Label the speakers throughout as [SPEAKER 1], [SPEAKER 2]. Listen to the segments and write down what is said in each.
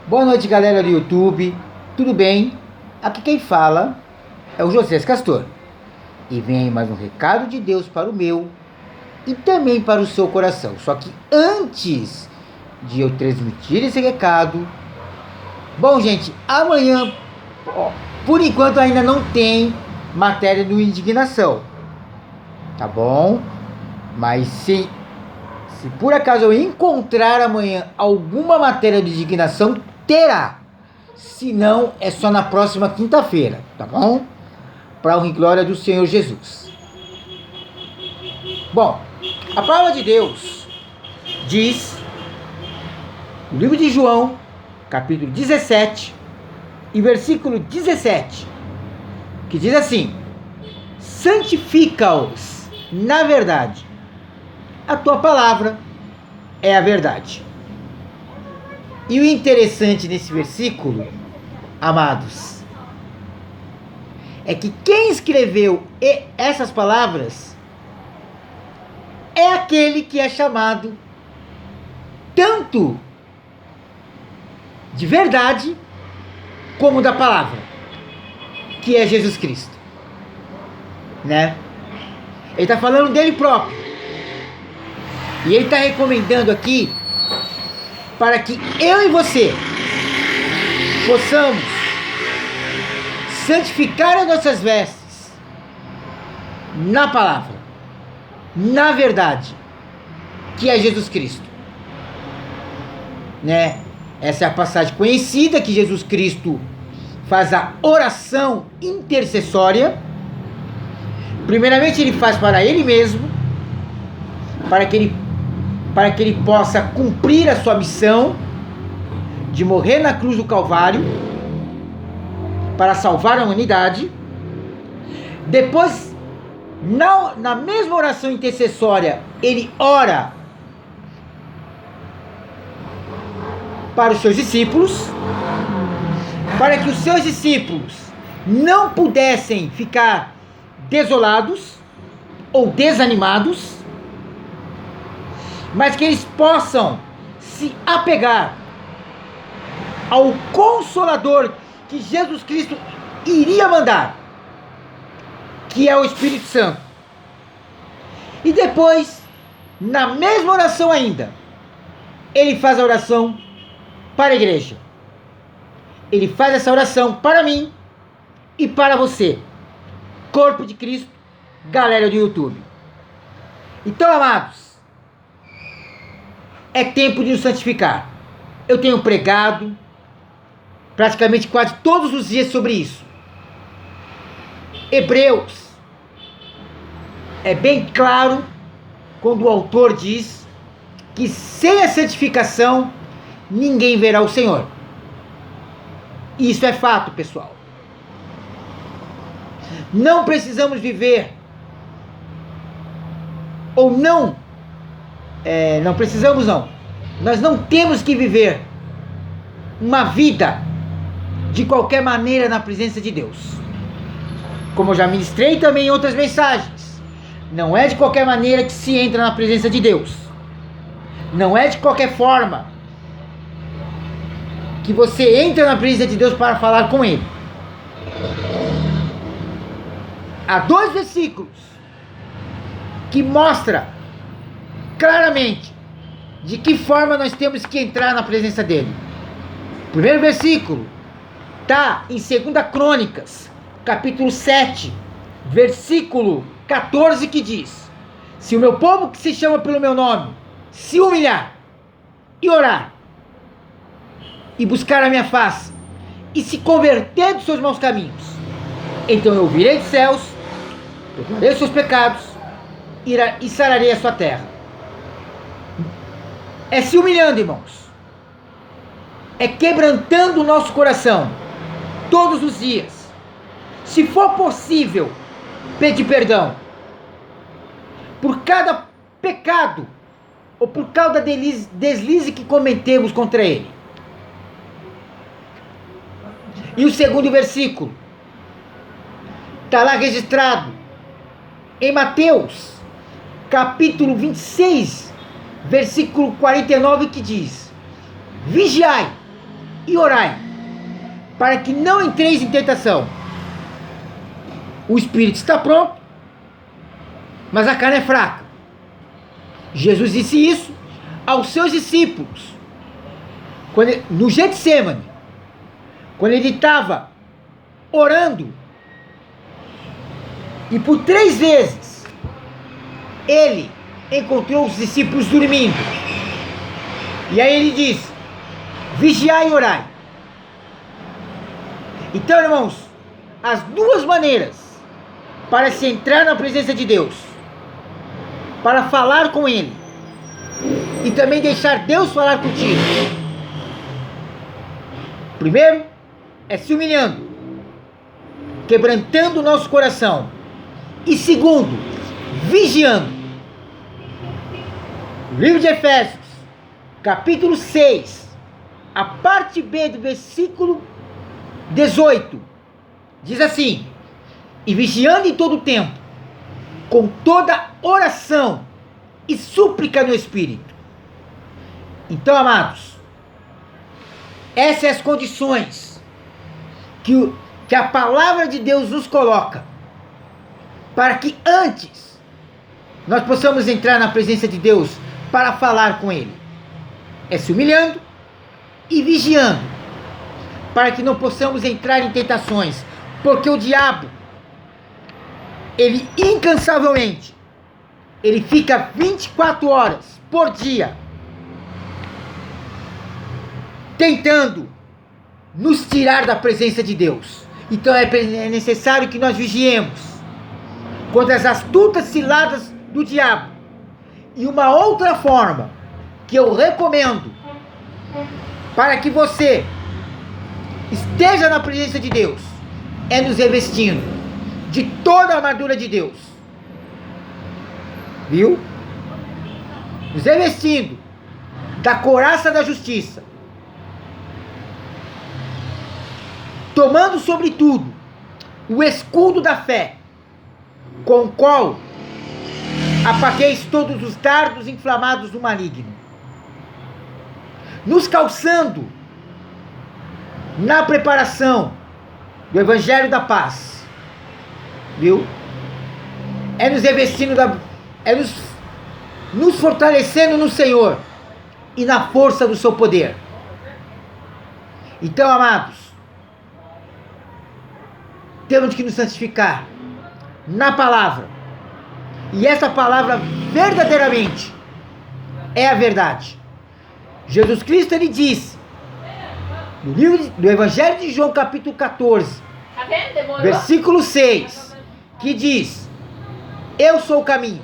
[SPEAKER 1] Boa noite, galera do YouTube. Tudo bem? Aqui quem fala é o José Castor. E vem aí mais um recado de Deus para o meu e também para o seu coração. Só que antes de eu transmitir esse recado, bom, gente, amanhã, por enquanto ainda não tem matéria do Indignação, tá bom? Mas se por acaso eu encontrar amanhã alguma matéria de indignação, terá. Se não, é só na próxima quinta-feira, tá bom? Para a honra e glória do Senhor Jesus. Bom, a palavra de Deus diz, no livro de João, capítulo 17, e versículo 17, que diz assim: santifica-os na verdade. A tua palavra é a verdade. E o interessante nesse versículo, amados, é que quem escreveu essas palavras é aquele que é chamado tanto de verdade como da palavra, que é Jesus Cristo, né? Ele está falando dele próprio. E ele está recomendando aqui para que eu e você possamos santificar as nossas vestes na palavra, na verdade, que é Jesus Cristo, né? Essa é a passagem conhecida que Jesus Cristo faz a oração intercessória. Primeiramente ele faz para ele mesmo, para que ele possa cumprir a sua missão de morrer na cruz do Calvário para salvar a humanidade. Depois, na mesma oração intercessória, ele ora para os seus discípulos, para que os seus discípulos não pudessem ficar desolados ou desanimados, mas que eles possam se apegar ao Consolador que Jesus Cristo iria mandar, que é o Espírito Santo. E depois, na mesma oração ainda, ele faz a oração para a igreja. Ele faz essa oração para mim e para você, corpo de Cristo, galera do YouTube. Então, amados, é tempo de nos santificar. Eu tenho pregado praticamente quase todos os dias sobre isso. Hebreus é bem claro quando o autor diz que sem a santificação ninguém verá o Senhor. Isso é fato, pessoal. Não precisamos viver ou não precisamos não. Nós não temos que viver uma vida de qualquer maneira na presença de Deus. Como eu já ministrei também em outras mensagens, não é de qualquer maneira que se entra na presença de Deus. Não é de qualquer forma que você entra na presença de Deus para falar com Ele. Há 2 versículos que mostram claramente de que forma nós temos que entrar na presença dele. O primeiro versículo está em 2 Crônicas, capítulo 7, versículo 14, que diz: se o meu povo que se chama pelo meu nome se humilhar e orar e buscar a minha face e se converter dos seus maus caminhos, então eu ouvirei dos céus, perdoarei os seus pecados e sararei a sua terra. É se humilhando, irmãos. É quebrantando o nosso coração todos os dias. Se for possível, pedir perdão por cada pecado ou por cada deslize que cometemos contra Ele. E o segundo versículo está lá registrado em Mateus, capítulo 26, versículo 49, que diz: vigiai e orai, para que não entreis em tentação. O espírito está pronto, mas a carne é fraca. Jesus disse isso aos seus discípulos, no Getsêmani, quando ele estava orando, e por 3 vezes ele encontrou os discípulos dormindo. E aí ele diz: vigiai e orai. Então, irmãos, as 2 maneiras para se entrar na presença de Deus, para falar com Ele e também deixar Deus falar contigo. Primeiro, é se humilhando, quebrantando o nosso coração. E segundo, vigiando. O livro de Efésios, capítulo 6, a parte B do versículo 18, diz assim: e vigiando em todo o tempo, com toda oração e súplica no Espírito. Então, amados, essas são as condições que a palavra de Deus nos coloca, para que antes nós possamos entrar na presença de Deus para falar com Ele. É se humilhando e vigiando, para que não possamos entrar em tentações, porque o diabo, ele incansavelmente, ele fica 24 horas por dia tentando nos tirar da presença de Deus. Então é necessário que nós vigiemos contra as astutas ciladas do diabo. E uma outra forma que eu recomendo para que você esteja na presença de Deus é nos revestindo de toda a armadura de Deus. Viu? Nos revestindo da couraça da justiça, tomando sobretudo o escudo da fé, com o qual apagueis todos os dardos inflamados do maligno, nos calçando na preparação do Evangelho da Paz. Viu? É nos revestindo nos fortalecendo no Senhor e na força do seu poder. Então, amados, temos que nos santificar na palavra. E essa palavra verdadeiramente é a verdade. Jesus Cristo, ele disse no livro do Evangelho de João, capítulo 14, versículo 6, que diz: eu sou o caminho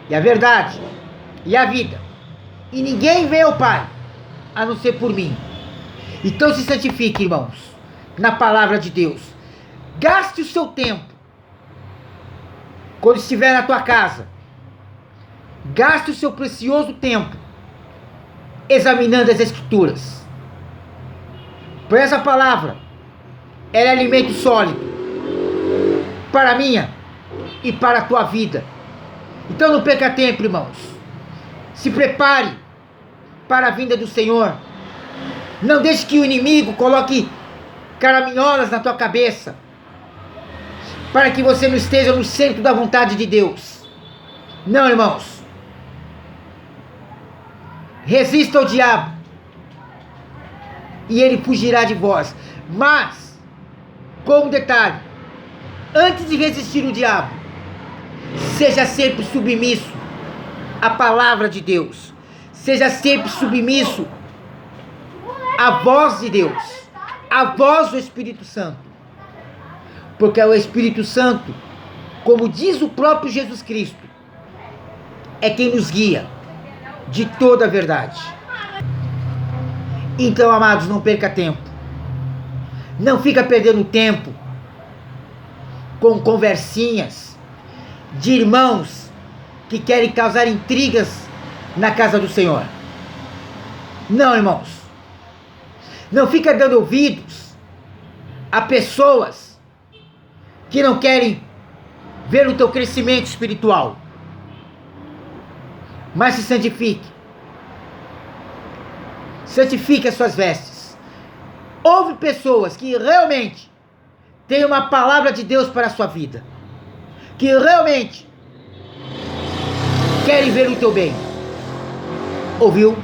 [SPEAKER 1] e a verdade e a vida, e ninguém vem ao Pai a não ser por mim. Então se santifique, irmãos, na palavra de Deus. Gaste o seu tempo quando estiver na tua casa. Gaste o seu precioso tempo examinando as Escrituras. Por essa palavra, ela é alimento sólido para a minha e para a tua vida. Então não perca tempo, irmãos. Se prepare para a vinda do Senhor. Não deixe que o inimigo coloque caraminholas na tua cabeça, para que você não esteja no centro da vontade de Deus. Não, irmãos. Resista ao diabo e ele fugirá de vós. Mas, como detalhe, antes de resistir o diabo, seja sempre submisso à palavra de Deus. Seja sempre submisso à voz de Deus, à voz do Espírito Santo. Porque é o Espírito Santo, como diz o próprio Jesus Cristo, é quem nos guia de toda a verdade. Então, amados, não perca tempo. Não fica perdendo tempo com conversinhas de irmãos que querem causar intrigas na casa do Senhor. Não, irmãos. Não fica dando ouvidos a pessoas que não querem ver o teu crescimento espiritual. Mas se santifique. Santifique as suas vestes. Houve pessoas que realmente têm uma palavra de Deus para a sua vida, que realmente querem ver o teu bem. Ouviu?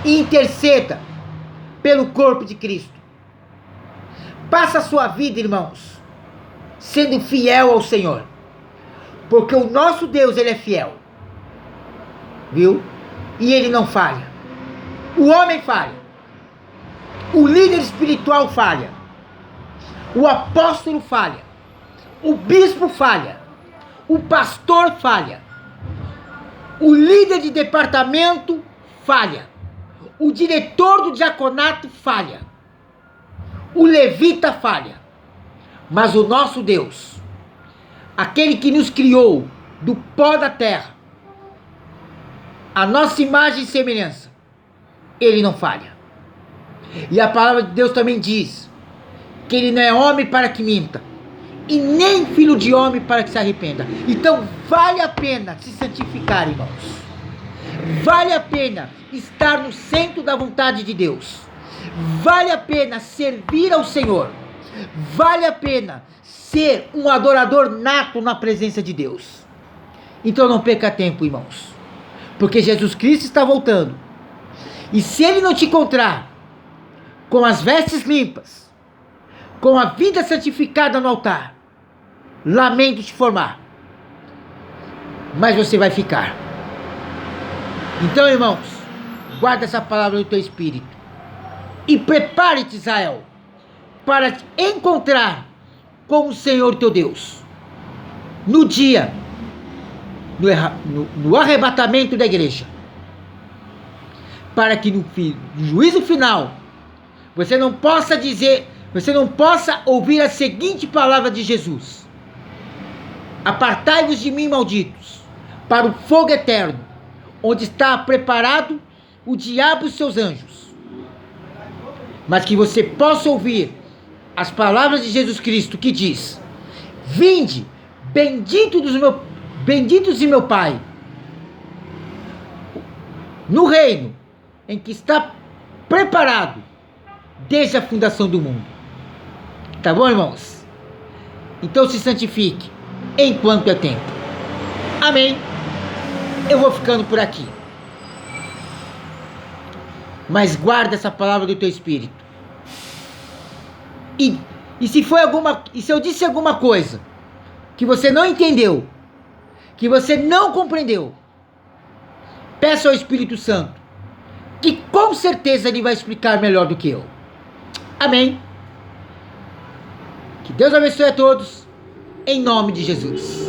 [SPEAKER 1] Interceda pelo corpo de Cristo. Passa a sua vida, irmãos, sendo fiel ao Senhor, porque o nosso Deus, Ele é fiel, viu? E Ele não falha. O homem falha, o líder espiritual falha, o apóstolo falha, o bispo falha, o pastor falha, o líder de departamento falha, o diretor do diaconato falha, o levita falha, mas o nosso Deus, aquele que nos criou do pó da terra, a nossa imagem e semelhança, Ele não falha. E a palavra de Deus também diz que Ele não é homem para que minta, e nem filho de homem para que se arrependa. Então vale a pena se santificar, irmãos. Vale a pena estar no centro da vontade de Deus. Vale a pena servir ao Senhor. Vale a pena ser um adorador nato na presença de Deus. Então não perca tempo, irmãos, porque Jesus Cristo está voltando. E se Ele não te encontrar com as vestes limpas, com a vida santificada no altar, lamento te informar, mas você vai ficar. Então, irmãos, guarda essa palavra no teu espírito e prepare-te, Israel, para te encontrar com o Senhor teu Deus no dia, no arrebatamento da igreja, para que no juízo final você não possa ouvir a seguinte palavra de Jesus: apartai-vos de mim, malditos, para o fogo eterno, onde está preparado o diabo e os seus anjos. Mas que você possa ouvir as palavras de Jesus Cristo, que diz: vinde, benditos de meu Pai, no reino em que está preparado desde a fundação do mundo. Tá bom, irmãos? Então se santifique enquanto é tempo. Amém? Eu vou ficando por aqui. Mas guarda essa palavra do teu espírito. E se eu disse alguma coisa que você não entendeu, que você não compreendeu, peça ao Espírito Santo, que com certeza Ele vai explicar melhor do que eu. Amém? Que Deus abençoe a todos, em nome de Jesus.